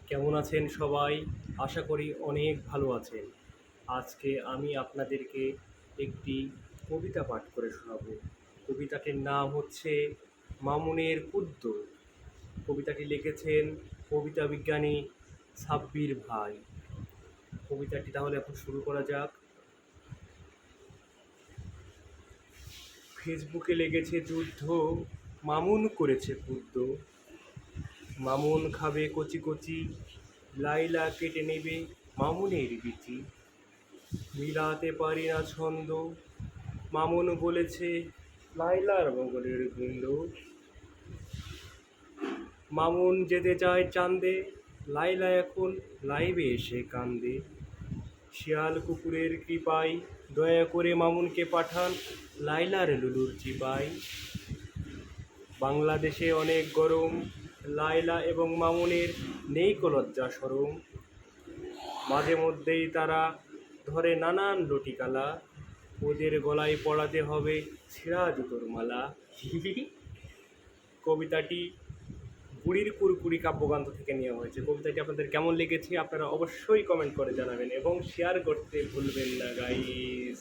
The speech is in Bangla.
কেমন আছেন সবাই? আশা করি অনেক ভালো আছেন। আজকে আমি আপনাদেরকে একটি কবিতা পাঠ করে শোনাবো। কবিতাটির নাম হচ্ছে মামুনের কুদ্দ। কবিতাটি লিখেছেন কবিতা বিজ্ঞানী সাব্বির ভাই। কবিতাটি তাহলে এখন শুরু করা যাক। ফেসবুকে লেগেছে যুদ্ধ, মামুন করেছে কুদ্দ। মামুন খাবে কচি কচি, লাইলা কেটে নেবে মামুনের বিচি। মিলাতে পারি না ছন্দ, মামুন বলেছে লাইলার বগলের গুন্ড। মামুন যেতে চায় চাঁদে, লাইলা এখন লাইভে এসে কান্দে। শিয়াল কুকুরের কৃপায় দয়া করে মামুনকে পাঠান লাইলার লুলুর চিপায়। বাংলাদেশে অনেক গরম, লায়লা এবং মামুনের নেই কো লজ্জা শরম। মাঝে মধ্যেই তারা ধরে নানান লটিকালা, ওদের গলায় পড়াতে হবে ছেঁড়া জুতোর মালা। কবিতাটি বুড়ির কুরকুরি কাব্যগ্রন্থ থেকে নেওয়া হয়েছে। কবিতাটি আপনাদের কেমন লেগেছে আপনারা অবশ্যই কমেন্ট করে জানাবেন এবং শেয়ার করতে ভুলবেন না গাইস।